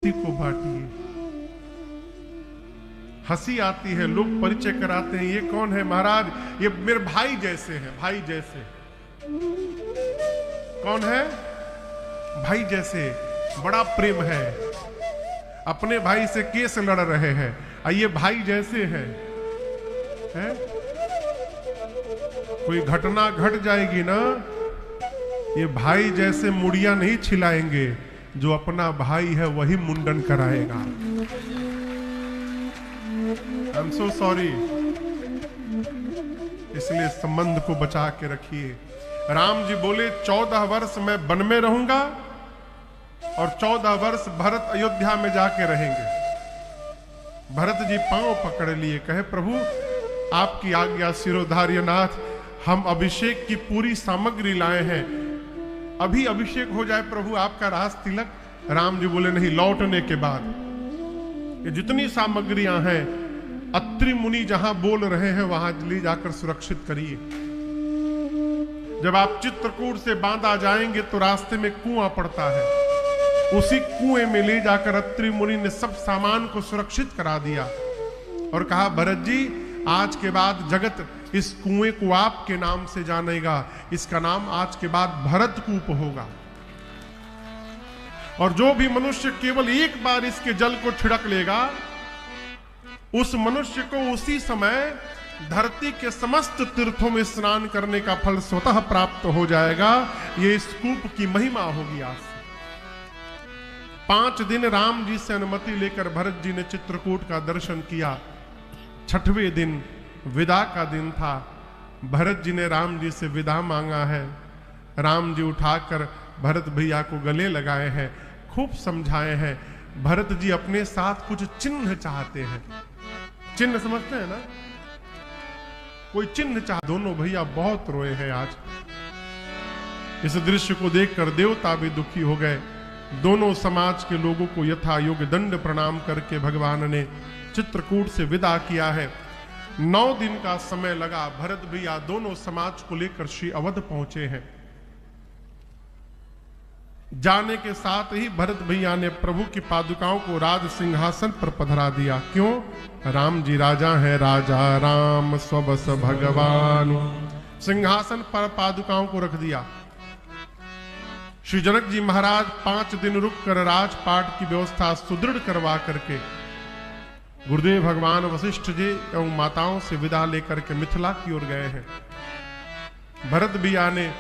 को बांटिए। हंसी आती है, लोग परिचय कराते हैं, ये कौन है महाराज? ये मेरे भाई जैसे हैं, भाई जैसे। कौन है? भाई जैसे, बड़ा प्रेम है, अपने भाई से केस लड़ रहे हैं, ये भाई जैसे हैं है? कोई घटना घट जाएगी ना, ये भाई जैसे मुड़िया नहीं छिलाएंगे, जो अपना भाई है वही मुंडन कराएगा। I am so sorry. इसलिए संबंध को बचा के रखिए। राम जी बोले 14 वर्ष मैं वन में रहूंगा और 14 वर्ष भरत अयोध्या में जाके रहेंगे। भरत जी पांव पकड़ लिए, कहे प्रभु आपकी आज्ञा सिरोधार्यनाथ, हम अभिषेक की पूरी सामग्री लाए हैं, अभी अभिषेक हो जाए प्रभु आपका राज तिलक। राम जी बोले नहीं, लौटने के बाद ये जितनी सामग्रियां हैं अत्रि मुनि जहां बोल रहे हैं वहां ले जाकर सुरक्षित करिए। जब आप चित्रकूट से बांदा जाएंगे तो रास्ते में कुआं पड़ता है, उसी कुएं में ले जाकर अत्रि मुनि ने सब सामान को सुरक्षित करा दिया और कहा भरत जी आज के बाद जगत इस कुएं को आपके नाम से जानेगा, इसका नाम आज के बाद भरतकूप होगा। और जो भी मनुष्य केवल एक बार इसके जल को छिड़क लेगा, उस मनुष्य को उसी समय धरती के समस्त तीर्थों में स्नान करने का फल स्वतः प्राप्त हो जाएगा। ये इस कूप की महिमा होगी। आज से 5 दिन राम जी से अनुमति लेकर भरत जी ने चित्रकूट का दर्शन किया। 6वें दिन विदा का दिन था। भरत जी ने राम जी से विदा मांगा है। राम जी उठाकर भरत भैया को गले लगाए हैं, खूब समझाए हैं। भरत जी अपने साथ कुछ चिन्ह चाहते हैं। चिन्ह समझते हैं ना? कोई चिन्ह चाह। दोनों भैया बहुत रोए हैं आज। इस दृश्य को देखकर देवता भी दुखी हो गए। दोनों समाज के लोगों को यथा योग्य दंड प्रणाम करके भगवान ने चित्रकूट से विदा किया है। 9 दिन का समय लगा। भरत भैया दोनों समाज को लेकर श्री अवध पहुंचे हैं। जाने के साथ ही भरत भैया ने प्रभु की पादुकाओं को राज सिंहासन पर पधरा दिया। क्यों? राम जी राजा हैं, राजा राम स्वबस भगवान। सिंहासन पर पादुकाओं को रख दिया। श्री जनक जी महाराज 5 दिन रुककर राजपाट की व्यवस्था सुदृढ़ करवा करके गुरुदेव भगवान वशिष्ठ जी एवं माताओं से विदा लेकर के मिथिला की ओर गए हैं। भरत भैया ने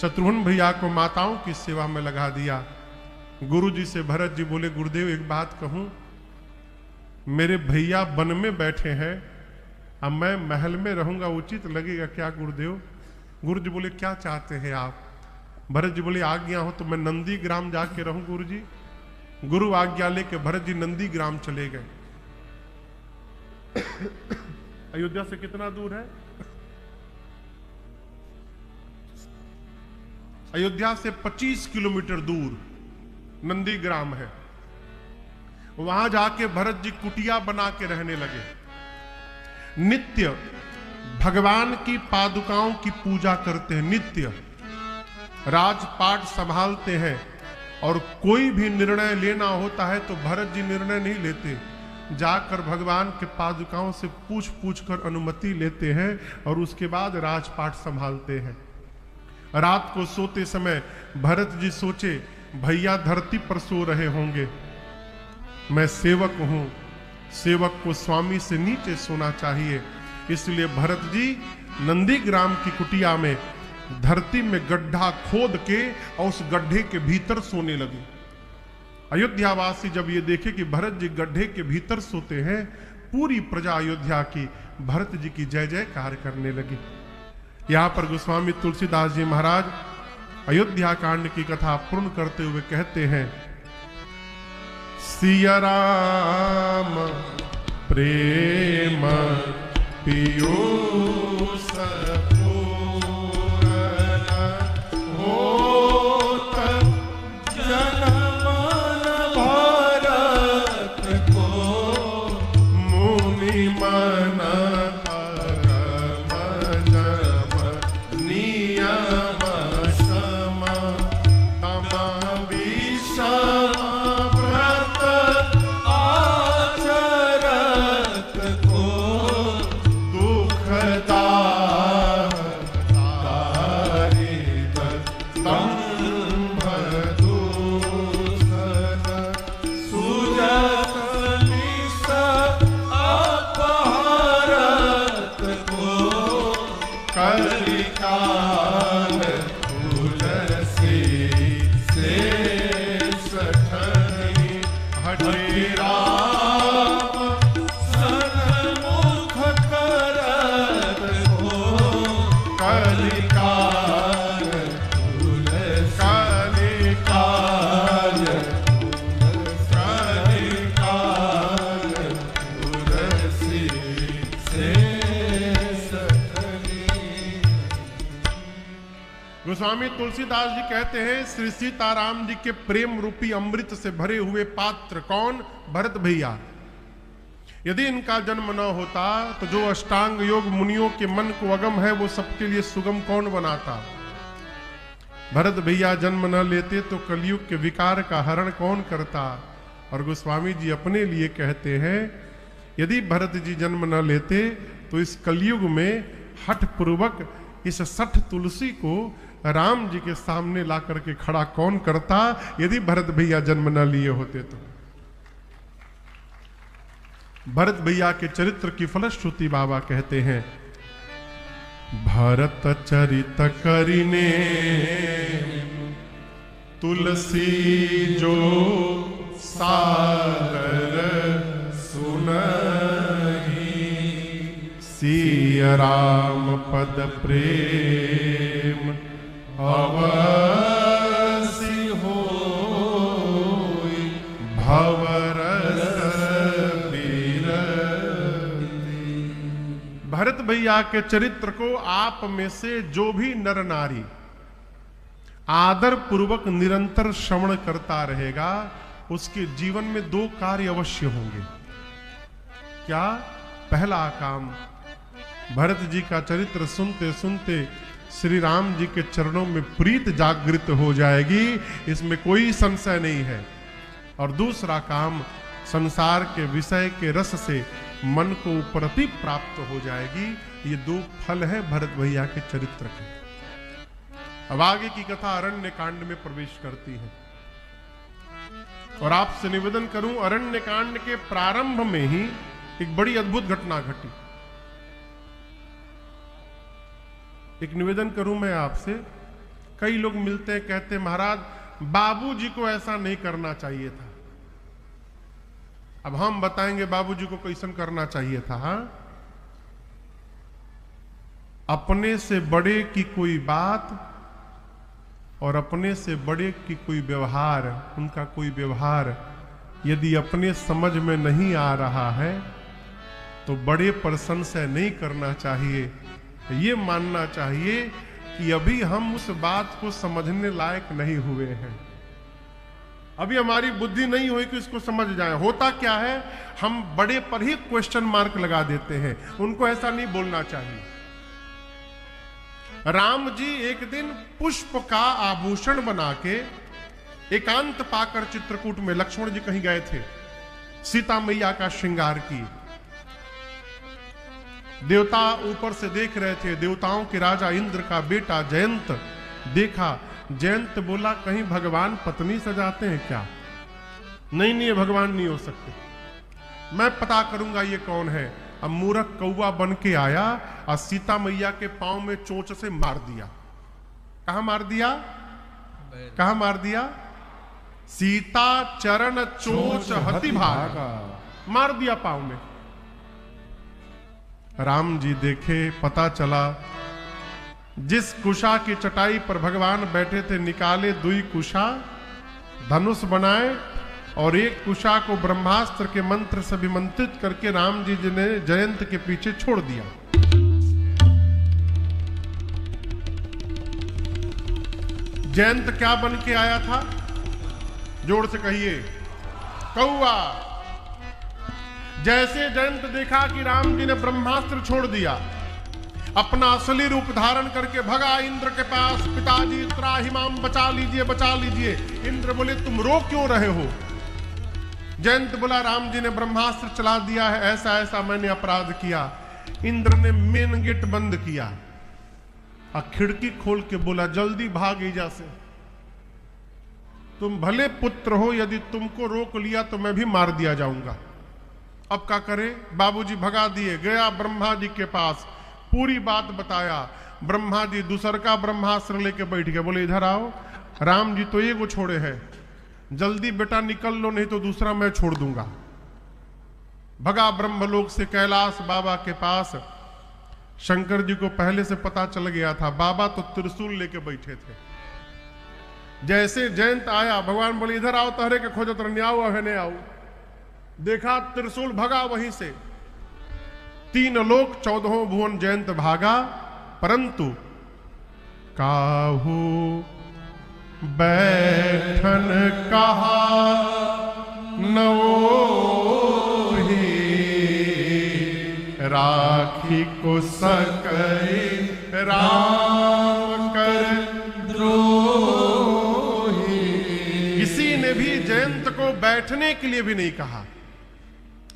शत्रुघ्न भैया को माताओं की सेवा में लगा दिया। गुरु जी से भरत जी बोले गुरुदेव एक बात कहूं, मेरे भैया वन में बैठे हैं, अब मैं महल में रहूंगा उचित लगेगा क्या गुरुदेव? गुरु जी बोले क्या चाहते हैं आप? भरत जी बोले आज्ञा हो तो मैं नंदीग्राम जाके रहूं गुरु जी। गुरु आज्ञा लेके भरत जी नंदीग्राम चले गए। अयोध्या से कितना दूर है? अयोध्या से 25 किलोमीटर दूर नंदीग्राम है। वहां जाके भरत जी कुटिया बना के रहने लगे। नित्य भगवान की पादुकाओं की पूजा करते हैं, नित्य राजपाट संभालते हैं। और कोई भी निर्णय लेना होता है तो भरत जी निर्णय नहीं लेते, जाकर भगवान के पादुकाओं से पूछ कर अनुमति लेते हैं और उसके बाद राजपाट संभालते हैं। रात को सोते समय भरत जी सोचे भैया धरती पर सो रहे होंगे, मैं सेवक हूं, सेवक को स्वामी से नीचे सोना चाहिए। इसलिए भरत जी नंदीग्राम की कुटिया में धरती में गड्ढा खोद के और उस गड्ढे के भीतर सोने लगे। अयोध्यावासी जब ये देखे कि भरत जी गड्ढे के भीतर सोते हैं, पूरी प्रजा अयोध्या की भरत जी की जय जयकार करने लगी। यहां पर गोस्वामी तुलसीदास जी महाराज अयोध्या कांड की कथा पूर्ण करते हुए कहते हैं, सिया राम प्रेम पीयूष Brahma हटे राम सन्मुख करत हो कलिकाल कलिकाल कलिकाल तुलसी से गोस्वामी तुलसीदास जी कहते हैं श्री सीताराम जी के प्रेम रूपी अमृत से भरे हुए पात्र कौन? भरत भैया। यदि इनका जन्म न होता तो जो अष्टांग योग मुनियों के मन को अगम है वो सबके लिए सुगम कौन बनाता? भरत भैया जन्म न लेते तो कलयुग के विकार का हरण कौन करता? और गोस्वामी जी अपने लिए कहते हैं यदि भरत जी जन्म न लेते तो इस कलयुग में हठ पूर्वक इस 60 तुलसी को राम जी के सामने ला करके खड़ा कौन करता यदि भरत भैया जन्म न लिए होते तो? भरत भैया के चरित्र की फलश्रुति बाबा कहते हैं भरत चरित करिने तुलसी जो सादर सुनहि सिया राम पद प्रेम अवसि होई भवरस बिरति। भरत भैया के चरित्र को आप में से जो भी नर नारी आदर पूर्वक निरंतर श्रवण करता रहेगा उसके जीवन में 2 कार्य अवश्य होंगे। क्या? पहला काम, भरत जी का चरित्र सुनते सुनते श्री राम जी के चरणों में प्रीत जागृत हो जाएगी, इसमें कोई संशय नहीं है। और दूसरा काम, संसार के विषय के रस से मन को उपरति प्राप्त हो जाएगी। ये 2 फल है भरत भैया के चरित्र के। अब आगे की कथा अरण्य कांड में प्रवेश करती है और आपसे निवेदन करूं अरण्य कांड के प्रारंभ में ही एक बड़ी अद्भुत घटना घटी। एक निवेदन करूं मैं आपसे, कई लोग मिलते हैं कहते हैं महाराज बाबूजी को ऐसा नहीं करना चाहिए था। अब हम बताएंगे बाबूजी को कैसन करना चाहिए था। हाँ? अपने से बड़े की कोई बात और अपने से बड़े की कोई व्यवहार, उनका कोई व्यवहार यदि अपने समझ में नहीं आ रहा है तो बड़े पर संशय नहीं करना चाहिए। ये मानना चाहिए कि अभी हम उस बात को समझने लायक नहीं हुए हैं, अभी हमारी बुद्धि नहीं हुई कि इसको समझ जाए। होता क्या है, हम बड़े पर ही क्वेश्चन मार्क लगा देते हैं, उनको ऐसा नहीं बोलना चाहिए। राम जी एक दिन पुष्प का आभूषण बना के एकांत पाकर चित्रकूट में लक्ष्मण जी कहीं गए थे, सीता मैया का श्रृंगार की। देवता ऊपर से देख रहे थे, देवताओं के राजा इंद्र का बेटा जयंत देखा। जयंत बोला कहीं भगवान पत्नी सजाते हैं क्या? नहीं नहीं, भगवान नहीं हो सकते, मैं पता करूंगा ये कौन है। अब मूर्ख कौवा बन के आया और सीता मैया के पांव में चोंच से मार दिया। कहां मार दिया? कहां मार दिया? सीता चरण चोंच हति भागा, मार दिया पांव में। राम जी देखे, पता चला जिस कुशा की चटाई पर भगवान बैठे थे निकाले 2 कुशा, धनुष बनाए और एक कुशा को ब्रह्मास्त्र के मंत्र से विमंत्रित करके राम जी ने जयंत के पीछे छोड़ दिया। जयंत क्या बन के आया था? जोर से कहिए, कौवा। जैसे जयंत देखा कि राम जी ने ब्रह्मास्त्र छोड़ दिया, अपना असली रूप धारण करके भगा इंद्र के पास। पिताजी त्राहिमाम, बचा लीजिए बचा लीजिए। इंद्र बोले तुम रो क्यों रहे हो? जयंत बोला राम जी ने ब्रह्मास्त्र चला दिया है, ऐसा ऐसा मैंने अपराध किया। इंद्र ने मेन गेट बंद किया और खिड़की खोल के बोला जल्दी भाग ईजा से, तुम भले पुत्र हो, यदि तुमको रोक लिया तो मैं भी मार दिया जाऊंगा। अब क्या करे? बाबूजी भगा दिए। गया ब्रह्मा जी के पास, पूरी बात बताया। ब्रह्मा जी दूसर का ब्रह्मास्त्र लेके बैठ गए, बोले इधर आओ, राम जी तो ये वो छोड़े हैं, जल्दी बेटा निकल लो, नहीं तो दूसरा मैं छोड़ दूंगा। भगा ब्रह्मलोक से कैलाश बाबा के पास। शंकर जी को पहले से पता चल गया था, बाबा तो त्रिशूल लेके बैठे थे। जैसे जयंत आया, भगवान बोले इधर आओ, तहरे के खोजत रहने, आओ है नहीं आओ। देखा त्रिशूल, भगा वहीं से। 3 लोक 14 भुवन जयंत भागा, परंतु काहू बैठन कहा नवोही, राखी को सकई राम कर द्रोही। किसी ने भी जयंत को बैठने के लिए भी नहीं कहा,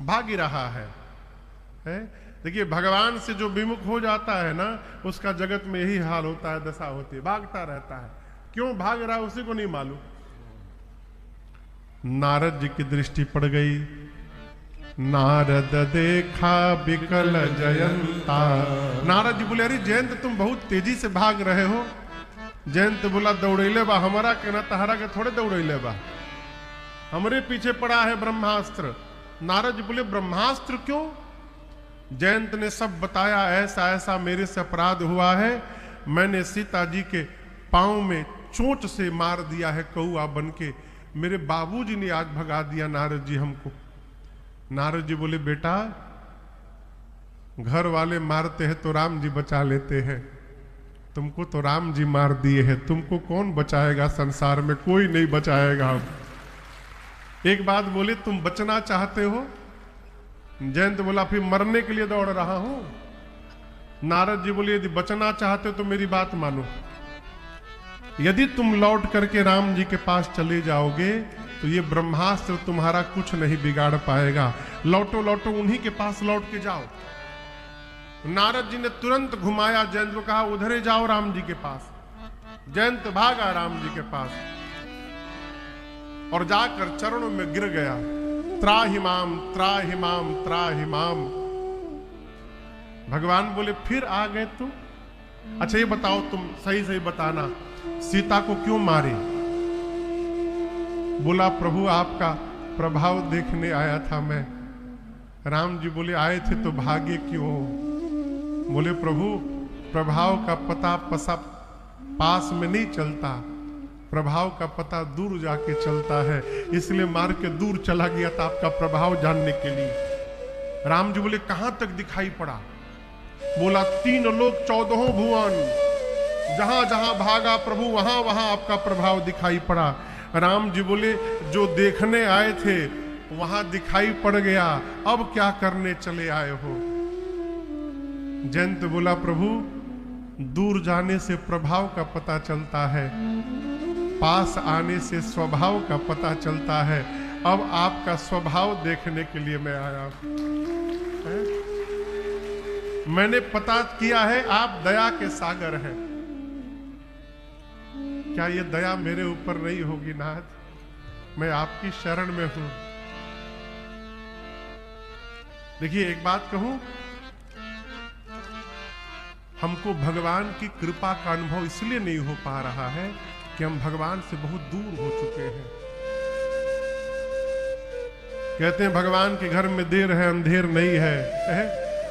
भाग ही रहा है। देखिए, भगवान से जो विमुख हो जाता है ना, उसका जगत में यही हाल होता है, दशा होती है, भागता रहता है। क्यों भाग रहा है उसी को नहीं मालूम। नारद जी की दृष्टि पड़ गई। नारद देखा विकल जयंता। नारद जी बोले, अरे जयंत तुम बहुत तेजी से भाग रहे हो। जयंत बोला, दौड़ैले बा हमारा के ना, तहरा के थोड़े दौड़ैले बा, हमरे पीछे पड़ा है ब्रह्मास्त्र। नारद जी बोले, ब्रह्मास्त्र क्यों? जयंत ने सब बताया, ऐसा ऐसा मेरे से अपराध हुआ है, मैंने सीता जी के पांव में चोट से मार दिया है कौआ बनके, मेरे बाबूजी ने आज भगा दिया नारद जी हमको। नारद जी बोले, बेटा घर वाले मारते हैं तो राम जी बचा लेते हैं, तुमको तो राम जी मार दिए हैं, तुमको कौन बचाएगा संसार में, कोई नहीं बचाएगा। एक बात बोले, तुम बचना चाहते हो? जयंत बोला, फिर मरने के लिए दौड़ रहा हूं। नारद जी बोले, यदि बचना चाहते हो तो मेरी बात मानो, यदि तुम लौट करके राम जी के पास चले जाओगे तो ये ब्रह्मास्त्र तुम्हारा कुछ नहीं बिगाड़ पाएगा। लौटो लौटो, उन्हीं के पास लौट के जाओ। नारद जी ने तुरंत घुमाया, जयंत को कहा उधर ही जाओ राम जी के पास। जयंत भागा राम जी के पास और जाकर चरणों में गिर गया। त्राहिमाम त्राहिमाम त्राहिमाम। भगवान बोले, फिर आ गए तुम? अच्छा ये बताओ, तुम सही सही बताना, सीता को क्यों मारे? बोला, प्रभु आपका प्रभाव देखने आया था मैं। राम जी बोले, आए थे तो भागे क्यों? बोले, प्रभु प्रभाव का पता पास में नहीं चलता, प्रभाव का पता दूर जाके चलता है, इसलिए मार के दूर चला गया था आपका प्रभाव जानने के लिए। राम जी बोले, कहां तक दिखाई पड़ा? बोला, 3 लोक 14 भुवन, जहां जहां भागा प्रभु वहां वहां आपका प्रभाव दिखाई पड़ा। राम जी बोले, जो देखने आए थे वहां दिखाई पड़ गया, अब क्या करने चले आए हो? जयंत बोला, प्रभु दूर जाने से प्रभाव का पता चलता है, पास आने से स्वभाव का पता चलता है, अब आपका स्वभाव देखने के लिए मैं आया हूं। मैंने पता किया है आप दया के सागर हैं, क्या ये दया मेरे ऊपर नहीं होगी नाथ? मैं आपकी शरण में हूं। देखिए एक बात कहूं, हमको भगवान की कृपा का अनुभव इसलिए नहीं हो पा रहा है कि हम भगवान से बहुत दूर हो चुके हैं। कहते हैं भगवान के घर में देर है अंधेर नहीं है।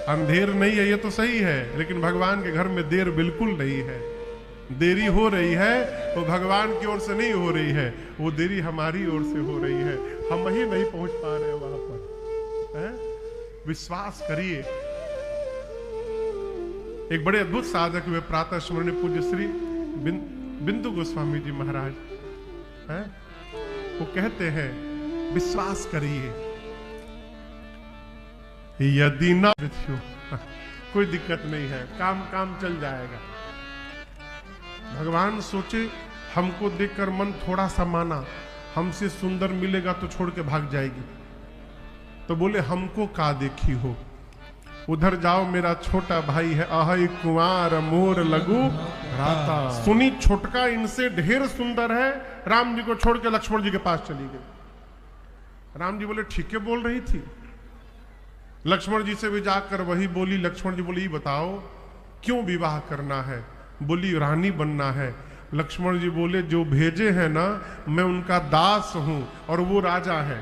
अंधेर नहीं है ये तो सही है, लेकिन भगवान के घर में देर बिल्कुल नहीं है। देरी हो रही है वो भगवान की ओर से नहीं हो रही है, वो देरी हमारी ओर से हो रही है, हम ही नहीं पहुंच पा रहे वहां पर। विश्वास करिए। एक बड़े अद्भुत साधक हुए प्रातः स्मरणीय पूज्य श्री बिंदु गोस्वामी जी महाराज हैं, वो कहते हैं विश्वास करिए, यदि ना कोई दिक्कत नहीं है, काम चल जाएगा। भगवान सोचे हमको देखकर मन थोड़ा सा माना, हमसे सुंदर मिलेगा तो छोड़ के भाग जाएगी, तो बोले हमको का देखी हो, उधर जाओ मेरा छोटा भाई है, आहई कुंवार मोर लगू राता। सुनी छोटका इनसे ढेर सुंदर है, राम जी को छोड़ के लक्ष्मण जी के पास चली गई। राम जी बोले ठीक है बोल रही थी। लक्ष्मण जी से भी जाकर वही बोली। लक्ष्मण जी बोली बताओ क्यों विवाह करना है? बोली रानी बनना है। लक्ष्मण जी बोले जो भेजे हैं ना, मैं उनका दास हूं और वो राजा है।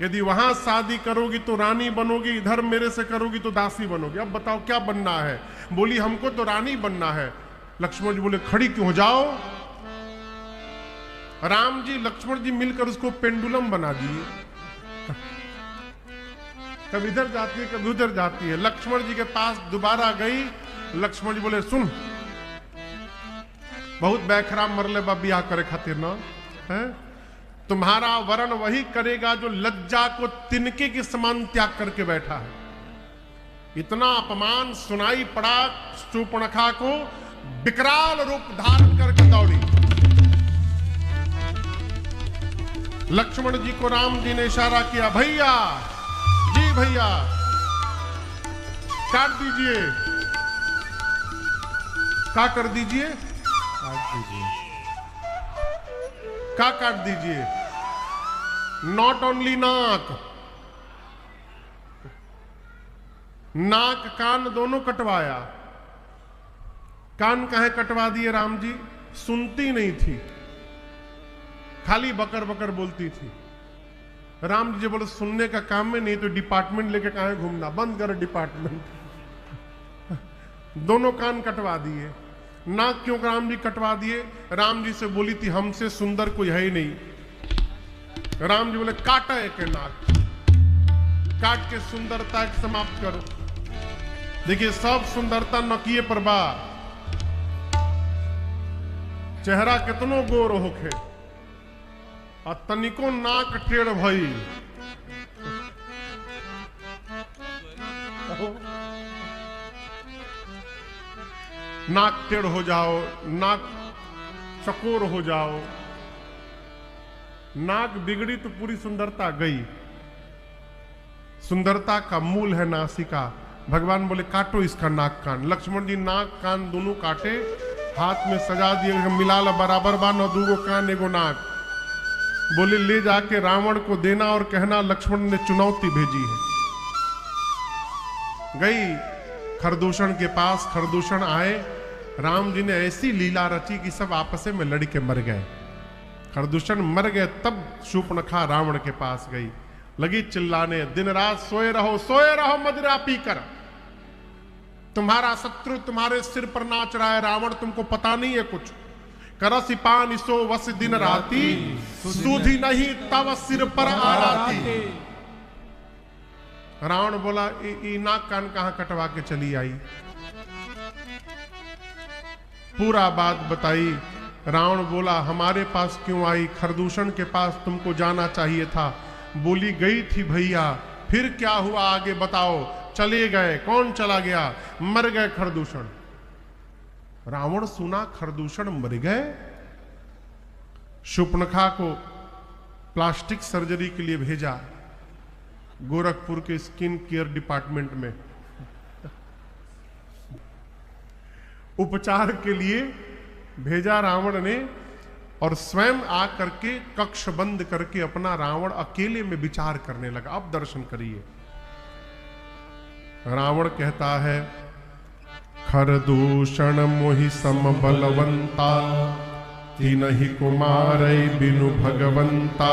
यदि वहां शादी करोगी तो रानी बनोगी, इधर मेरे से करोगी तो दासी बनोगी। अब बताओ क्या बनना है? बोली हमको तो रानी बनना है। लक्ष्मण जी बोले खड़ी क्यों, हो जाओ। राम जी लक्ष्मण जी मिलकर उसको पेंडुलम बना दिए, कभी इधर जाती है कभी उधर जाती है। लक्ष्मण जी के पास दोबारा गई। लक्ष्मण जी बोले सुन, बहुत बैखरा मरले बियाह करे खातिर ना है, तुम्हारा वरण वही करेगा जो लज्जा को तिनके के समान त्याग करके बैठा है। इतना अपमान सुनाई पड़ा, शूर्पणखा को विकराल रूप धारण करके दौड़ी। लक्ष्मण जी को राम जी ने इशारा किया, भैया जी भैया काट दीजिए। क्या कर दीजिए? काट दीजिए। क्या काट दीजिए? नॉट ओनली नाक, नाक कान दोनों कटवाया। कान काहे कटवा दिए राम जी? सुनती नहीं थी, खाली बकर बकर बोलती थी। राम जी बोले सुनने का काम में नहीं तो डिपार्टमेंट लेके काहे घूमना, बंद कर डिपार्टमेंट। दोनों कान कटवा दिए। नाक क्यों राम जी कटवा दिए? राम जी से बोली थी हमसे सुंदर कोई है ही नहीं। राम जी बोले काटा एक नाक, काट के सुंदरता एक समाप्त करो। देखिए सब सुंदरता नकिए पर बा, चेहरा कितनो गोर होखे और तनिको नाक टेढ़ भई, नाक टेढ़ हो जाओ, नाक चकोर हो जाओ, नाक बिगड़ी तो पूरी सुंदरता गई। सुंदरता का मूल है नासिका। भगवान बोले काटो इसका नाक कान। लक्ष्मण जी नाक कान दोनों काटे, हाथ में सजा दिए, मिला ला बराबर बा, न दूगो कान एगो नाक। बोले ले जाके रावण को देना और कहना लक्ष्मण ने चुनौती भेजी है। गई खरदूषण के पास, खरदूषण आए, राम जी ने ऐसी लीला रची कि सब आपस में लड़ के मर गए। खरदूषण मर गए, तब शूर्पणखा रावण के पास गई, लगी चिल्लाने, दिन रात सोए रहो मदिरा पीकर, तुम्हारा शत्रु तुम्हारे सिर पर नाच रहा है। रावण तुमको पता नहीं है कुछ, करसी पान सो वस दिन राती, सुधी नहीं तब सिर पर आराती। रावण बोला नाक कान कहां कटवा के चली आई? पूरा बात बताई। रावण बोला हमारे पास क्यों आई? खरदूषण के पास तुमको जाना चाहिए था। बोली गई थी भैया, फिर क्या हुआ आगे बताओ? चले गए। कौन चला गया? मर गए खरदूषण। रावण सुना खरदूषण मर गए। शूर्पणखा को प्लास्टिक सर्जरी के लिए भेजा गोरखपुर के स्किन केयर डिपार्टमेंट में, उपचार के लिए भेजा रावण ने, और स्वयं आकर के कक्ष बंद करके अपना रावण अकेले में विचार करने लगा। अब दर्शन करिए। रावण कहता है खरदूषण मोहि सम बलवंता, तीनहि कुमार बिनु भगवंता।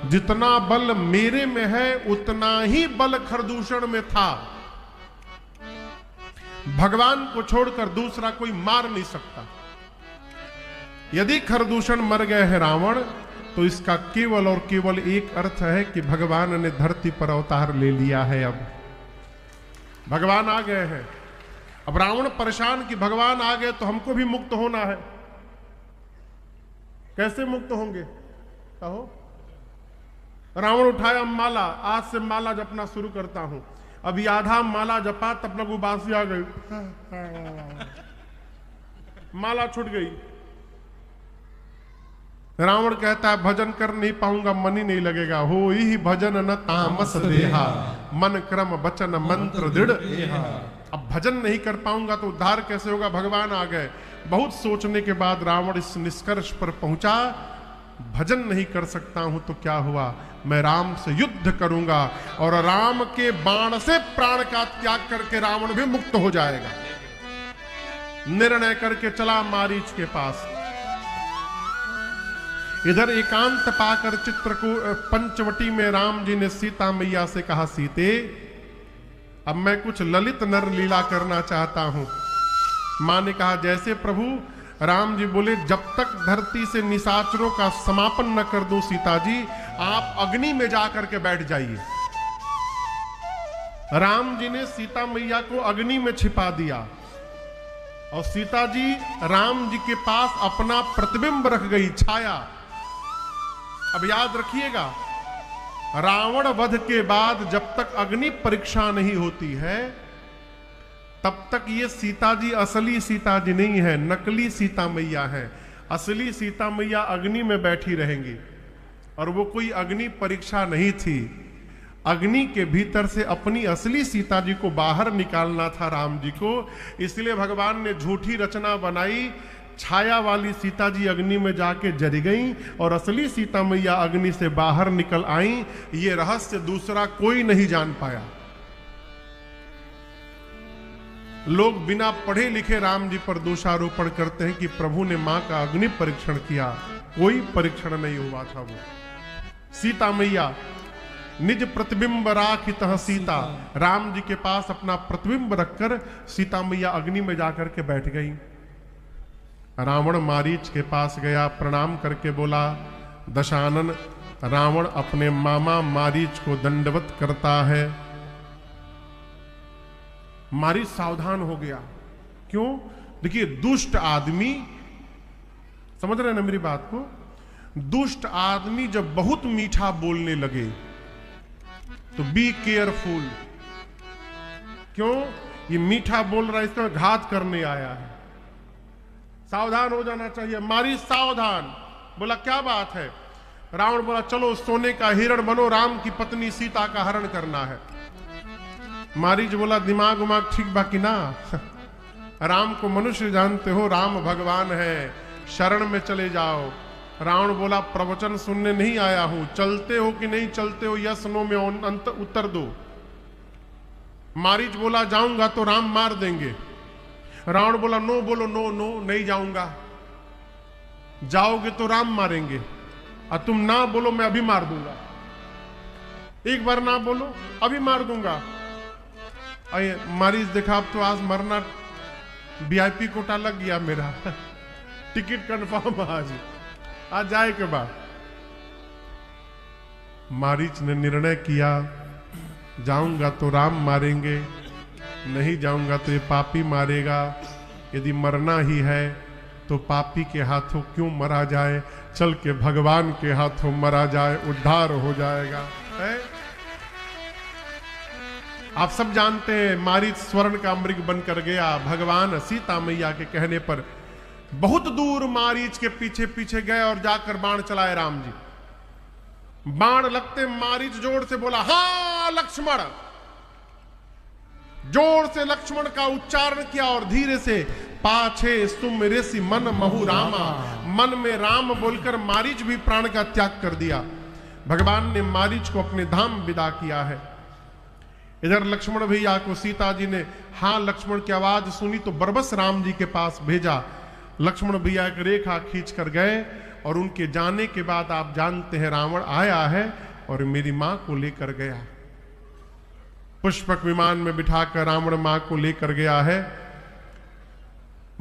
जितना बल मेरे में है उतना ही बल खरदूषण में था। भगवान को छोड़कर दूसरा कोई मार नहीं सकता। यदि खरदूषण मर गए हैं रावण, तो इसका केवल और केवल एक अर्थ है कि भगवान ने धरती पर अवतार ले लिया है। अब भगवान आ गए हैं। अब रावण परेशान कि भगवान आ गए तो हमको भी मुक्त होना है। कैसे मुक्त होंगे कहो? रावण उठाया माला, आज से माला जपना शुरू करता हूं। अभी आधा माला जपा तब तक उबासी आ गई, माला छूट गई। रावण कहता है भजन कर नहीं पाऊंगा, मन ही नहीं लगेगा। हो ही भजन न तामस देहा, मन क्रम वचन मंत्र दृढ़। अब भजन नहीं कर पाऊंगा तो उद्धार कैसे होगा? भगवान आ गए। बहुत सोचने के बाद रावण इस निष्कर्ष पर पहुंचा, भजन नहीं कर सकता हूं तो क्या हुआ, मैं राम से युद्ध करूंगा और राम के बाण से प्राण का त्याग करके रावण भी मुक्त हो जाएगा। निर्णय करके चला मारीच के पास। इधर एकांत पाकर चित्रकूट पंचवटी में राम जी ने सीता मैया से कहा, सीते अब मैं कुछ ललित नर लीला करना चाहता हूं। मां ने कहा, जैसे प्रभु। राम जी बोले, जब तक धरती से निशाचरों का समापन न कर दूं सीता जी, आप अग्नि में जाकर के बैठ जाइए। राम जी ने सीता मैया को अग्नि में छिपा दिया और सीता जी राम जी के पास अपना प्रतिबिंब रख गई, छाया। अब याद रखिएगा, रावण वध के बाद जब तक अग्नि परीक्षा नहीं होती है तब तक ये सीता जी असली सीता जी नहीं है, नकली सीता मैया है। असली सीता मैया अग्नि में बैठी रहेंगी और वो कोई अग्नि परीक्षा नहीं थी। अग्नि के भीतर से अपनी असली सीता जी को बाहर निकालना था राम जी को, इसलिए भगवान ने झूठी रचना बनाई। छाया वाली सीता जी अग्नि में जाके जल गई और असली सीता मैया अग्नि से बाहर निकल आई। ये रहस्य दूसरा कोई नहीं जान पाया। लोग बिना पढ़े लिखे राम जी पर दोषारोपण करते हैं कि प्रभु ने मां का अग्नि परीक्षण किया। कोई परीक्षण नहीं हुआ था। वो सीता मैया निज प्रतिबिंब राखित सीता, राम जी के पास अपना प्रतिबिंब रखकर सीता मैया अग्नि में जाकर के बैठ गई। रावण मारीच के पास गया, प्रणाम करके बोला, दशानन, रावण अपने मामा मारीच को दंडवत करता है। मारीच सावधान हो गया। क्यों? देखिए, दुष्ट आदमी, समझ रहे हैं ना मेरी बात को? दुष्ट आदमी जब बहुत मीठा बोलने लगे तो बी केयरफुल। क्यों? ये मीठा बोल रहा है, इसका घात करने आया है, सावधान हो जाना चाहिए। मारी सावधान। बोला, क्या बात है? रावण बोला, चलो सोने का हिरण बनो, राम की पत्नी सीता का हरण करना है। मारीच बोला, दिमाग उमाग ठीक बाकी ना, राम को मनुष्य जानते हो, राम भगवान है, शरण में चले जाओ। रावण बोला, प्रवचन सुनने नहीं आया हूं, चलते हो कि नहीं चलते हो, यस नो में अंत उत्तर दो। मारीच बोला, जाऊंगा तो राम मार देंगे। रावण बोला, नो बोलो, नो नो, नहीं जाऊंगा। जाओगे तो राम मारेंगे और तुम ना बोलो, मैं अभी मार दूंगा। एक बार ना बोलो, अभी मार दूंगा। अरे मारीच देखा, अब तो आज मरना, वीआईपी कोटा लग गया मेरा, टिकट कंफर्म आज जाए के बाद। मारीच ने निर्णय किया, जाऊंगा तो राम मारेंगे, नहीं जाऊंगा तो ये पापी मारेगा। यदि मरना ही है तो पापी के हाथों क्यों मरा जाए, चल के भगवान के हाथों मरा जाए, उद्धार हो जाएगा। है? आप सब जानते हैं, मारीच स्वर्ण का मृग बनकर गया। भगवान सीता मैया के कहने पर बहुत दूर मारीच के पीछे पीछे गए और जाकर बाण चलाए राम जी। बाण लगते मारीच जोर से बोला, हां लक्ष्मण। जोर से लक्ष्मण का उच्चारण किया और धीरे से, पाछे सुमिरेसी मन महु रामा, मन में राम बोलकर मारीच भी प्राण का त्याग कर दिया। भगवान ने मारीच को अपने धाम विदा किया है। इधर लक्ष्मण भैया को सीता जी ने हां लक्ष्मण की आवाज सुनी तो बरबस राम जी के पास भेजा। लक्ष्मण भैया एक रेखा खींच कर गए और उनके जाने के बाद आप जानते हैं, रावण आया है और मेरी मां को लेकर गया। पुष्पक विमान में बिठाकर रावण मां को लेकर गया है।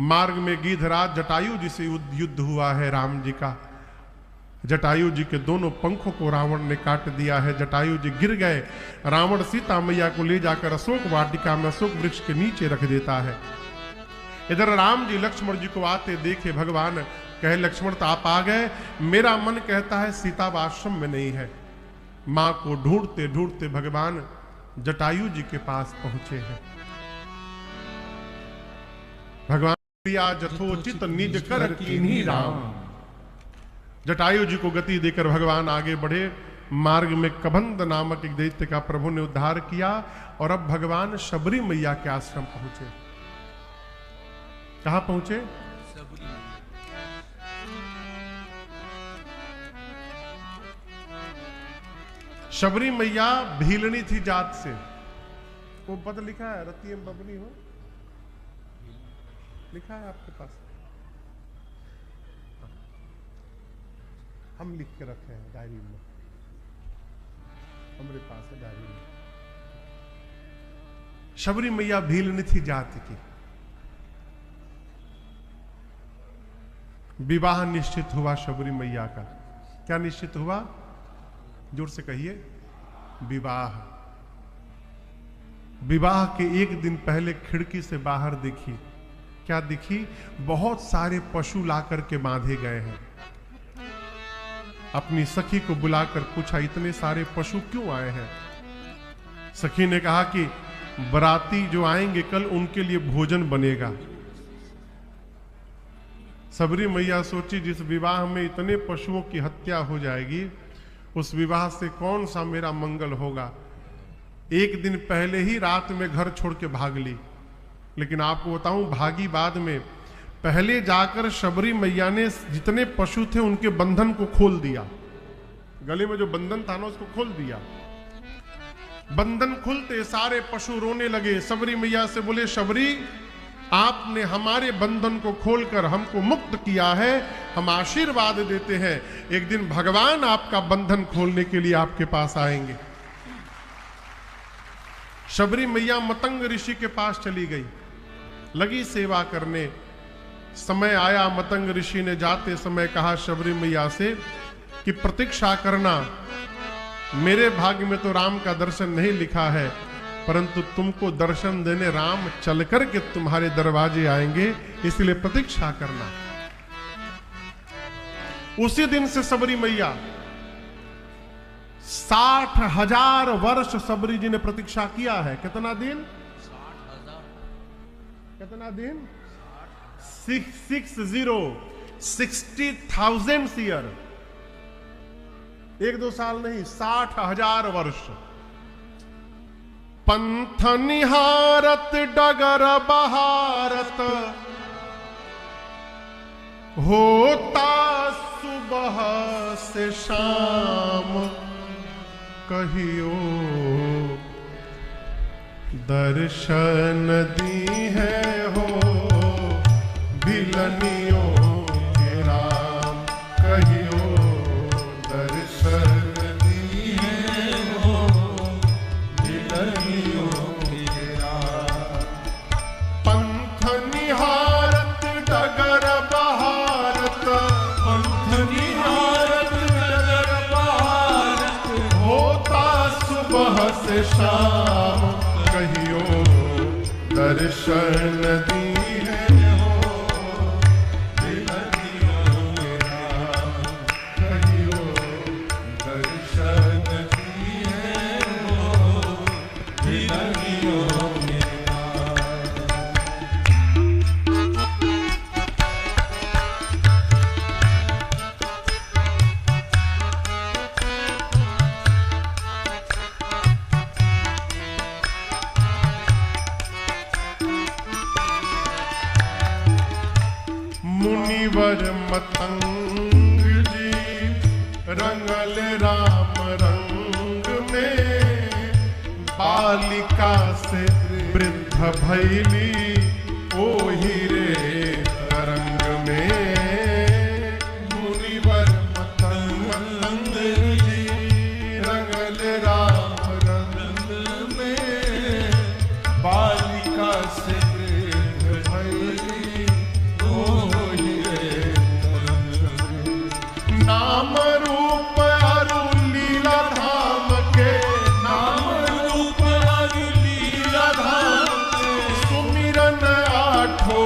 मार्ग में गीधराज जटायु जी से युद्ध हुआ है राम जी का। जटायु जी के दोनों पंखों को रावण ने काट दिया है। जटायु जी गिर गए। रावण सीता मैया को ले जाकर अशोक वाटिका में अशोक वृक्ष के नीचे रख देता है। इधर राम जी लक्ष्मण जी को आते देखे। भगवान कहे, लक्ष्मण तो आप आ गए, मेरा मन कहता है सीता आश्रम में नहीं है। मां को ढूंढते ढूंढते भगवान जटायु जी के पास पहुंचे हैं। भगवान प्रिया जथोचित निज कर कीन्ही राम। जटायु जी को गति देकर भगवान आगे बढ़े। मार्ग में कबंध नामक एक दैत्य का प्रभु ने उद्धार किया और अब भगवान शबरी मैया के आश्रम पहुंचे। कहां पहुंचे? शबरी मैया भीलनी थी जात से। वो पद लिखा है, रतियम बबनी हो, लिखा है आपके पास? हम लिख के रखे हैं डायरी में, हमारे पास है डायरी में। शबरी मैया भीलनी थी जाति की। विवाह निश्चित हुआ शबरी मैया का। क्या निश्चित हुआ? जोर से कहिए, विवाह। विवाह के एक दिन पहले खिड़की से बाहर देखी, क्या दिखी? बहुत सारे पशु लाकर के बांधे गए हैं। अपनी सखी को बुलाकर पूछा, इतने सारे पशु क्यों आए हैं? सखी ने कहा कि बराती जो आएंगे कल, उनके लिए भोजन बनेगा। सबरी मैया सोची, जिस विवाह में इतने पशुओं की हत्या हो जाएगी, उस विवाह से कौन सा मेरा मंगल होगा। एक दिन पहले ही रात में घर छोड़ के भाग ली। लेकिन आपको बताऊं, भागी बाद में। पहले जाकर शबरी मैया ने जितने पशु थे उनके बंधन को खोल दिया। गले में जो बंधन था ना, उसको खोल दिया। बंधन खुलते सारे पशु रोने लगे। शबरी मैया से बोले, शबरी, आपने हमारे बंधन को खोलकर हमको मुक्त किया है, हम आशीर्वाद देते हैं, एक दिन भगवान आपका बंधन खोलने के लिए आपके पास आएंगे। शबरी मैया मतंग ऋषि के पास चली गई, लगी सेवा करने। समय आया, मतंग ऋषि ने जाते समय कहा शबरी मैया से कि प्रतीक्षा करना, मेरे भाग्य में तो राम का दर्शन नहीं लिखा है, परंतु तुमको दर्शन देने राम चल करके तुम्हारे दरवाजे आएंगे, इसलिए प्रतीक्षा करना। उसी दिन से शबरी मैया 60,000 वर्ष शबरी जी ने प्रतीक्षा किया है। कितना दिन? 60,000। कितना दिन? 60,000 ईयर। 1-2 साल नहीं, 60,000 वर्ष। पंथ निहारत डगर बहारत, होता सुबह से शाम, कहियो दर्शन दी है हो भिलनियों के राम, कहियो दर्शन दी है हो भिलनियों के राम। पंथ निहारत डगर बहारत, पंथ निहारत डगर बहारत, होता सुबह से शाम, कहियो दर्शन दी है हो भिलनियों के राम, कहियो दर्शन दी है हो भिलनियों के मुनिवर मतंग जी रंगल राम रंग में, बालिका से वृद्ध भैली ओहि रे तरंग में। मुनिवर मतंग जी रंगल राम रंग में, बालिका से वृद्ध भैली नाम रूप अरु लीला धाम के, नाम रूप अरु लीला धाम के, सुमिरन आठो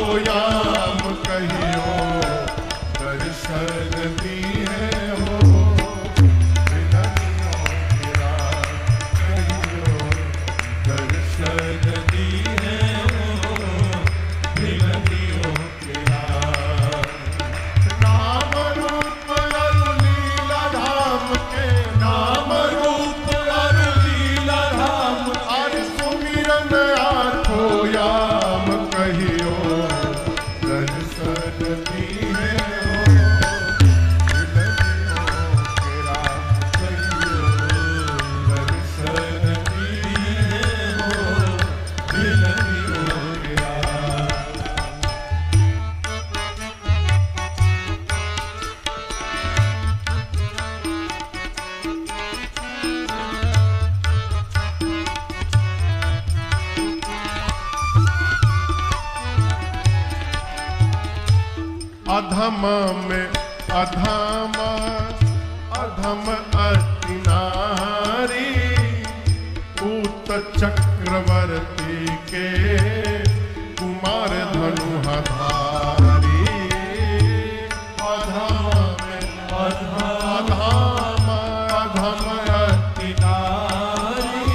अधम में अधम अधम अति नारी पूत चक्रवर्ती के कुमार धनुहाधारी अधम में अधम अधम अति नारी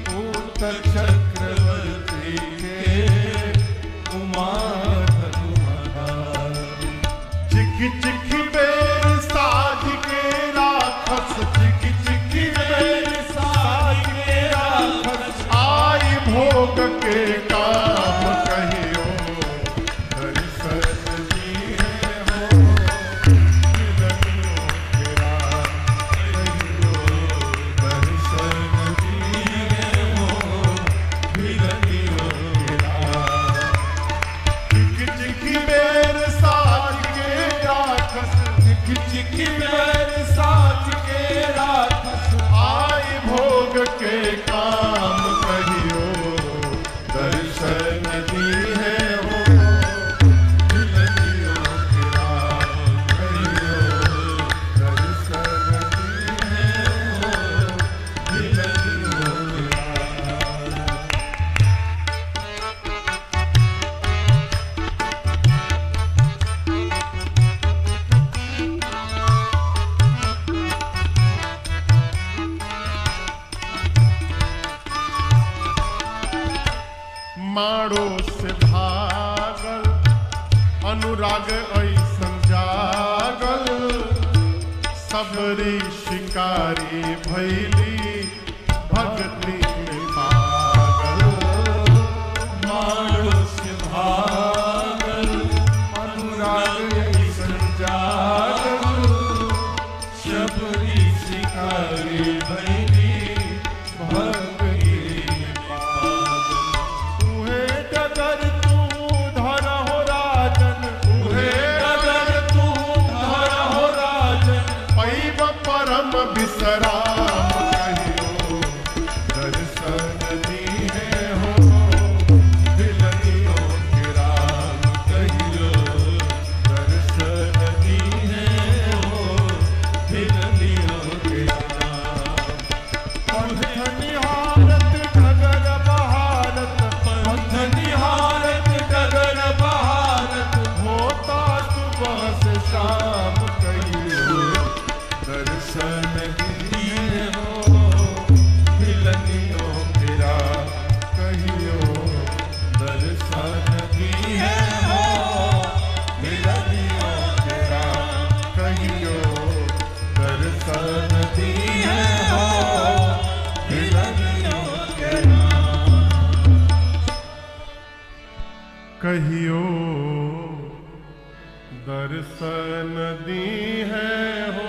पूत चक्रवर्ती के कुमार धनुहाधारी चिखी चिखी बेर साज के राखस चिखी चिखी बेर साज के राखस आई भोग के काम कहियो दर्शन दिए हो मिलनियों के राम कहियो दर्शन दिए हो मिलनियों के राम चिखी चिखी बेर साज के राखस चिखी चिखी बेर साज के राखस आई भोग के काम कहियो दर्शन दिए हो मिलनियों के राम कहियो दर्शन दिए हो मिलनियों के राम माड़ो से भागल अनुराग ऐसन जागल सबरी शिकारी भैली भक्ति में पागल मारो से भागल अनुराग ऐसन जागल शबरी शिकारी भैली भक्ति में पागल तुहे डगर तू धर हो राजन तुहे अगर तू धर हो राजन पैब परम विश्राम कहियो दर्शन दिए हो मिलनियों के राम कहियो दर्शन दिए हो मिलनियों के राम पंथनिहारत डगर बहारत पंथ निहारत गगन बहारत होता सुबह से शाम कहियो दर्शन दिए हो मिलनियों के राम कहियो दर्शन दिए हो मिलनियों के राम कहियो दर्शन दिए हो मिलनियों के राम कहियो दर्शन दी है हो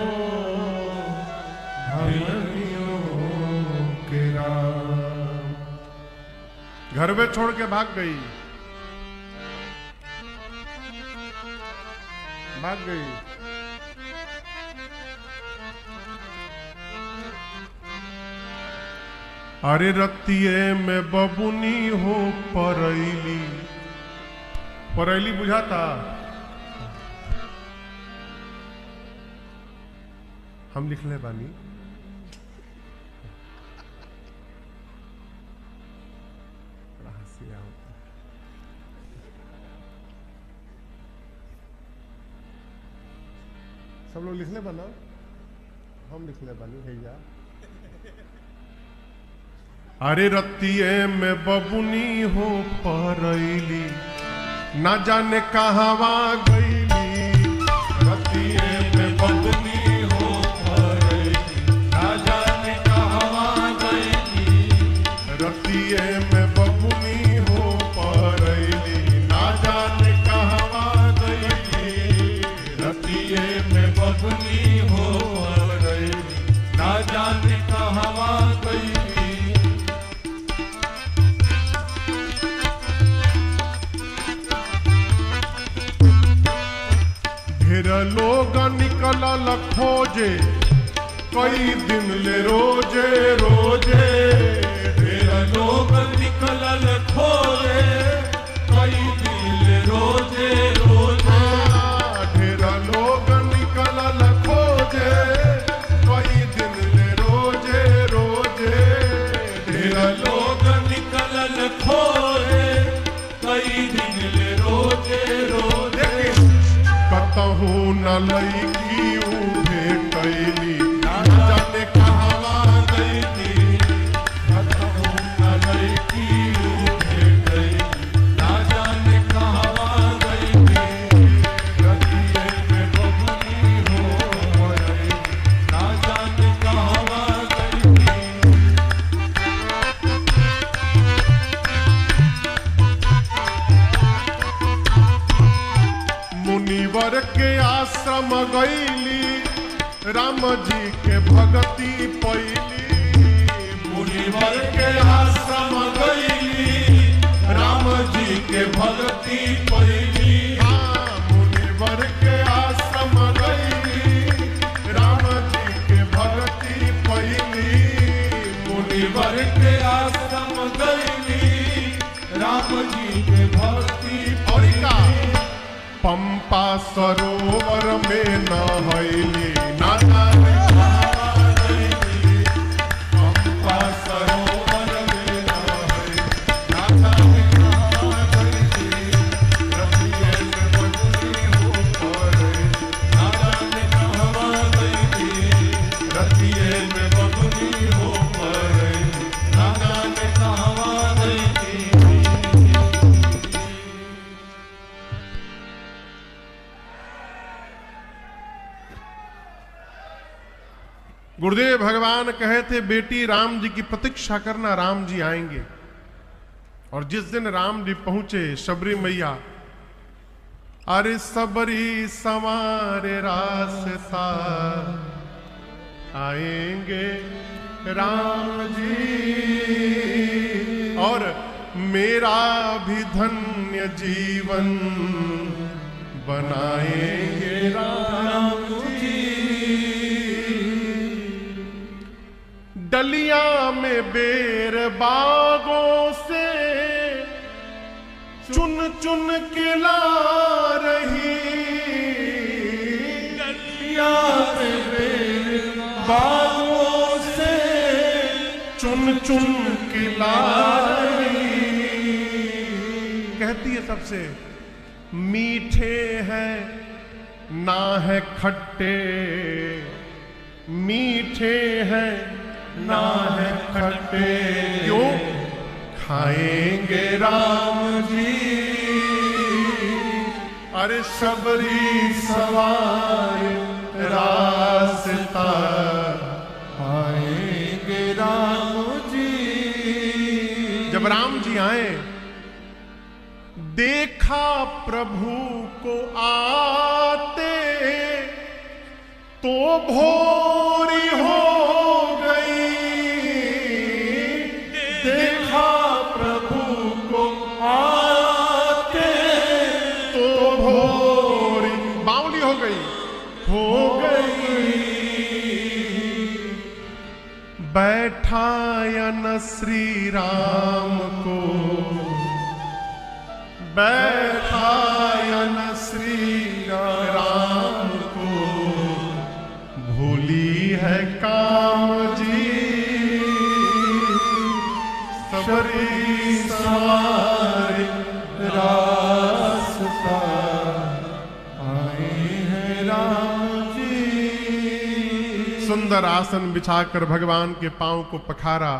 भगवतियों के राम। घर में छोड़ के भाग गई भाग गई अरे रतिये में बबुनी हो परैली परैली बुझाता हम लिख ले बानी बड़ा हंसी होता है। सब लोग लिख ले बना हम लिख ले बानी भैया अरे रतिये में बबुनी हो परैली ना जाने कहवा गईली रतिये में बबुनी हो परैली ना जाने कहवा गईली रतिये में बबुनी हो परैली ना जाने कहवा गईली रतिये में बबुनी हो रही ना जाने कहवा गईली ढेर लोग निकलल खोजे कई दिन ले रोजे रोजे ढेर लोग निकलल खोजे कई दिन रोजे रोजे कतहु न लईकी भेटैली, न जाने कहवा गईली। कतहु न लईकी भेटैली, न जाने कहवा गईली। रतिये में बबुनी हो गईली, न जाने कहवा गईली। मुनिवर के आश्रम गईली, राम जी के भगति पैली। मुनिवर के आश्रम गईली, राम जी के भक्ति पैली। हाँ, मुनिवर के आश्रम गईली, राम जी के भगति पैली। मुनिवर के आश्रम गईली, राम जी के भक्ति और का पंपा सरोवर में नहैली, ना जाने कहवा गईली। पंपा सरोवर में नहैली, ना जाने कहवा गईली। रतिये में बबुनी हो पड़ैली, ना जाने कहवा गईली। रतिये में बबुनी हो पड़ैली, ना जाने कहवा गईली। गुरुदेव भगवान कहे थे बेटी राम जी की प्रतीक्षा करना, राम जी आएंगे। और जिस दिन राम जी पहुंचे शबरी मैया, अरे सबरी संवारे रास्ता, आएंगे राम जी और मेरा भी धन्य जीवन बनाएंगे राम जी। डलिया में बेर बागों से चुन चुन के ला रही, डलिया में बेर बागों से चुन चुन के ला रही। कहती है सबसे, मीठे हैं ना है खट्टे, मीठे हैं ना है खट्टे, क्यों खाएंगे राम जी। अरे सबरी सवार रास्ता, आएंगे राम जी। जब राम जी आए, देखा प्रभु को आते, तो भोरी हो गई। देखा प्रभु को आते, तो भोरी बावली हो गई, हो गई। बैठायन श्री राम को, बैठायन श्री राम को, भूली है काम जी। सबरी सवार रास्ता, आए हैं राम जी। सुंदर आसन बिछाकर भगवान के पांव को पखारा,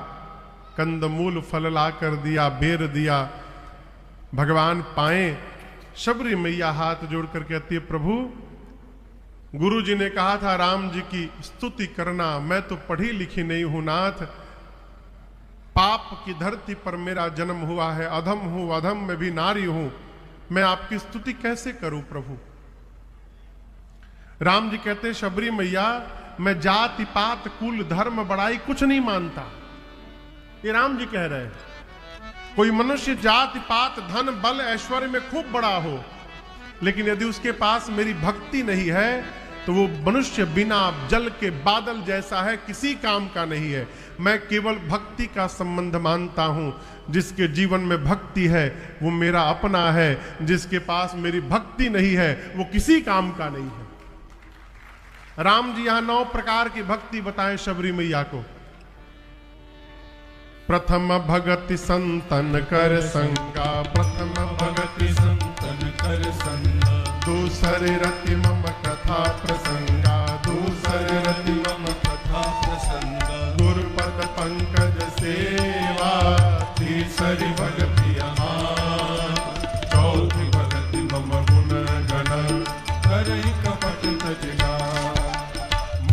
कंदमूल फल लाकर दिया, बेर दिया। भगवान पाए, शबरी मैया हाथ जोड़कर कहती है, प्रभु गुरु जी ने कहा था राम जी की स्तुति करना, मैं तो पढ़ी लिखी नहीं हूं नाथ, पाप की धरती पर मेरा जन्म हुआ है, अधम हूं, अधम में भी नारी हूं, मैं आपकी स्तुति कैसे करूं प्रभु। राम जी कहते, शबरी मैया मैं जाति पात कुल धर्म बड़ाई कुछ नहीं मानता। ये राम जी कह रहे हैं। कोई मनुष्य जाति पात धन बल ऐश्वर्य में खूब बड़ा हो, लेकिन यदि उसके पास मेरी भक्ति नहीं है तो वो मनुष्य बिना जल के बादल जैसा है, किसी काम का नहीं है। मैं केवल भक्ति का संबंध मानता हूं। जिसके जीवन में भक्ति है वो मेरा अपना है, जिसके पास मेरी भक्ति नहीं है वो किसी काम का नहीं है। राम जी यहां 9 प्रकार की भक्ति बताएं शबरी मैया को। प्रथम भगति संतन कर संगा, प्रथम भगति संतन कर संगा, दूसरे रति मम कथा प्रसंगा, दूसरे रति मम कथा प्रसंग, गुरुपद पंकज सेवा, तीसरी भगति अमान, चौथी भगति मम गुण गण, करई कपट तजना,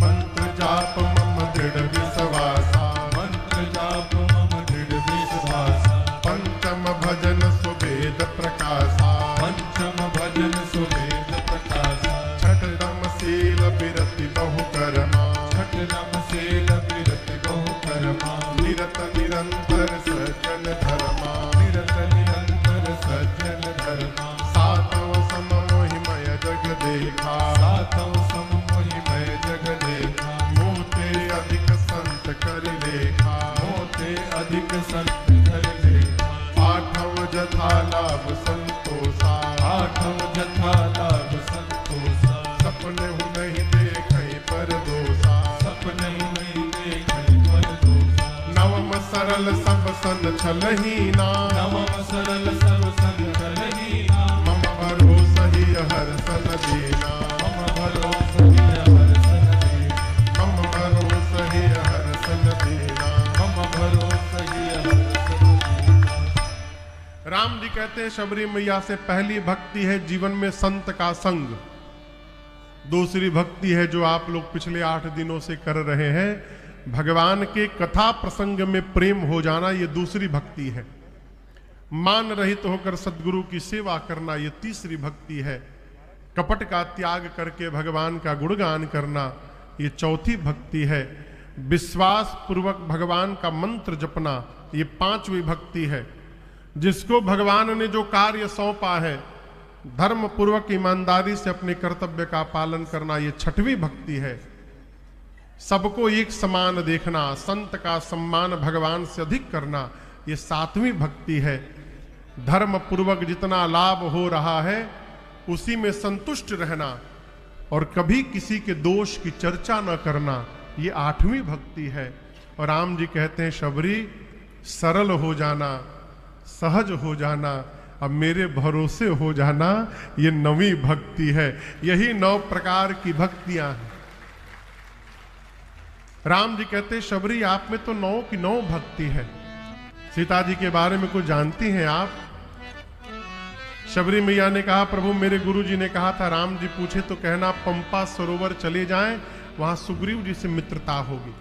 मंत्र जाप मम दृढ़ विश्वासा, मंत्र जाप मम दृढ़ विश्वासा, पंचम भजन सुवेद प्रकाशा, पंचम भजन सुवेद प्रकाशा, छठम शील विरति बहु कर्मा, छठ नम सेल विरति बहु कर्मा, निरत निरंतर सज्जन धर्मा, निरत निरंतर सज्जन धर्मा, सातव सम मोहिमय जग देखा, सातव सम मोहिमय जग देखा, मोते अधिक संत कर लेखा, मोते अधिक संत कर लेखा, आठव जथा लाभ संतोषा, आठव जथा लाभ संतोषा, सपने हूँ नहीं देखे पर दोषा, सपने नहीं देखे पर दोषा, नवम सरल सब सन छलहीना, नवम सरल सर्व संकल हीना, मम भरोसा ही हर सन दीना, मम भरोसा हर सन दीना, मम भरोसा ही हर सन दीना। मम भरोसा हर सन दीना। राम जी कहते हैं शबरी मैया से पहली भक्ति है जीवन में संत का संग, दूसरी भक्ति है जो आप लोग पिछले 8 दिनों से कर रहे हैं, भगवान के कथा प्रसंग में प्रेम हो जाना, ये दूसरी भक्ति है। मान रहित होकर सदगुरु की सेवा करना, ये तीसरी भक्ति है। कपट का त्याग करके भगवान का गुणगान करना, ये चौथी भक्ति है। विश्वास पूर्वक भगवान का मंत्र जपना, ये 5वीं भक्ति है। जिसको भगवान ने जो कार्य सौंपा है, धर्म पूर्वक ईमानदारी से अपने कर्तव्य का पालन करना, ये 6वीं भक्ति है। सबको एक समान देखना, संत का सम्मान भगवान से अधिक करना, ये 7वीं भक्ति है। धर्म पूर्वक जितना लाभ हो रहा है उसी में संतुष्ट रहना और कभी किसी के दोष की चर्चा न करना, ये 8वीं भक्ति है। और राम जी कहते हैं शबरी सरल हो जाना, सहज हो जाना, अब मेरे भरोसे हो जाना, ये 9वीं भक्ति है। यही 9 प्रकार की भक्तियां हैं। राम जी कहते हैं शबरी आप में तो 9 की 9 भक्ति है। सीता जी के बारे में कुछ जानती हैं आप? शबरी मैया ने कहा प्रभु मेरे गुरु जी ने कहा था राम जी पूछे तो कहना पंपा सरोवर चले जाएं, वहां सुग्रीव जी से मित्रता होगी।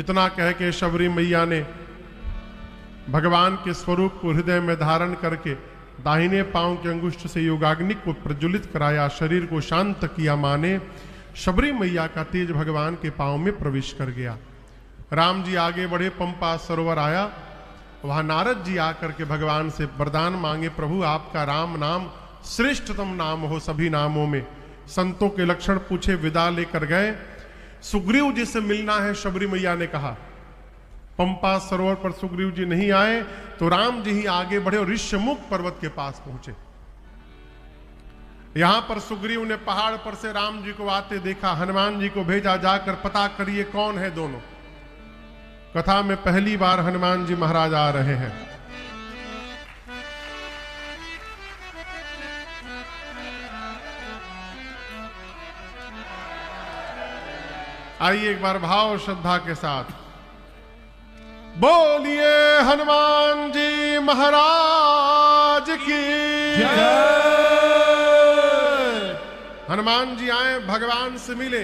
इतना कह के शबरी मैया ने भगवान के स्वरूप को हृदय में धारण करके दाहिने पांव के अंगुष्ठ से योगाग्नि को प्रज्वलित कराया, शरीर को शांत किया। माने शबरी मैया का तेज भगवान के पांव में प्रवेश कर गया। राम जी आगे बढ़े, पंपा सरोवर आया, वहां नारद जी आकर के भगवान से वरदान मांगे, प्रभु आपका राम नाम श्रेष्ठतम नाम हो सभी नामों में। संतों के लक्षण पूछे, विदा लेकर गए। सुग्रीव जी से मिलना है, शबरी मैया ने कहा। पंपा सरोवर पर सुग्रीव जी नहीं आए तो राम जी ही आगे बढ़े और ऋष्यमुख पर्वत के पास पहुंचे। यहां पर सुग्रीव ने पहाड़ पर से राम जी को आते देखा, हनुमान जी को भेजा जाकर पता करिए कौन है दोनों। कथा में पहली बार हनुमान जी महाराज आ रहे हैं। आइए एक बार भाव और श्रद्धा के साथ बोलिए हनुमान जी महाराज की जय। हनुमान जी आए, भगवान से मिले,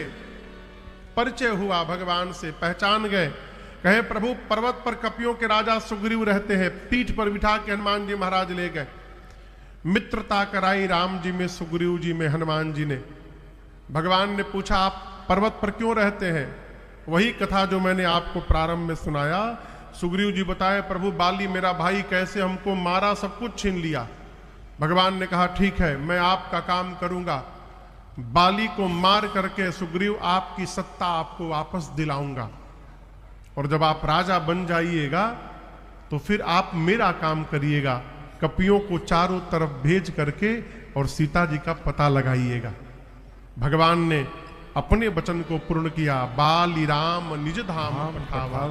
परिचय हुआ, भगवान से पहचान गए। कहे प्रभु पर्वत पर कपियों के राजा सुग्रीव रहते हैं। पीठ पर बिठा के हनुमान जी महाराज ले गए। मित्रता कराई राम जी में, सुग्रीव जी में, हनुमान जी ने। भगवान ने पूछा आप पर्वत पर क्यों रहते हैं? वही कथा जो मैंने आपको प्रारंभ में सुनाया। सुग्रीव जी बताए प्रभु बाली मेरा भाई कैसे हमको मारा, सब कुछ छीन लिया। भगवान ने कहा ठीक है मैं आपका काम करूंगा, बाली को मार करके सुग्रीव आपकी सत्ता आपको वापस दिलाऊंगा, और जब आप राजा बन जाइएगा तो फिर आप मेरा काम करिएगा, कपियों को चारों तरफ भेज करके और सीता जी का पता लगाइएगा। भगवान ने अपने वचन को पूर्ण किया। बाली राम निज धाम पठावा।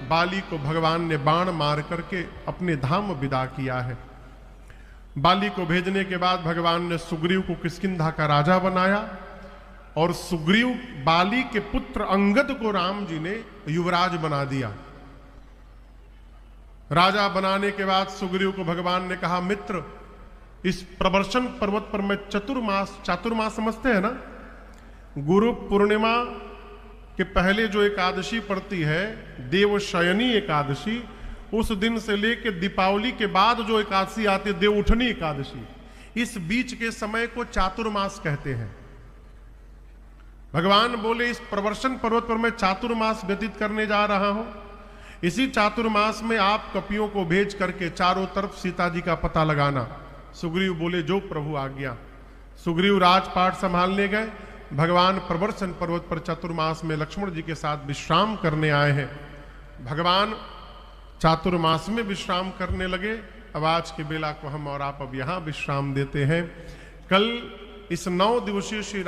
बाली को भगवान ने बाण मार करके अपने धाम विदा किया है। बाली को भेजने के बाद भगवान ने सुग्रीव को किष्किंधा का राजा बनाया और सुग्रीव बाली के पुत्र अंगद को राम जी ने युवराज बना दिया। राजा बनाने के बाद सुग्रीव को भगवान ने कहा, मित्र, इस प्रवर्षण पर्वत पर मैं चातुर्मास समझते हैं ना, गुरु पूर्णिमा के पहले जो एकादशी पड़ती है, देवशयनी एकादशी, उस दिन से लेकर दीपावली के बाद जो एकादशी आती है, देवउठनी एकादशी, इस बीच के समय को चातुर्मास कहते हैं। भगवान बोले, इस प्रवर्षण पर्वत पर मैं चातुर्मास व्यतीत करने जा रहा हूं। इसी चातुर्मास में आप कपियों को भेज करके चारों तरफ सीता जी का पता लगाना। सुग्रीव बोले, जो प्रभु आज्ञा। सुग्रीव राजपाट संभालने गए। भगवान प्रवर्षण पर्वत पर चातुर्मास में लक्ष्मण जी के साथ विश्राम करने आए हैं। भगवान चातुर्मास में विश्राम करने लगे। अब आज की बेला को हम और आप अब यहां विश्राम देते हैं। कल इस 9 दिवसीय श्री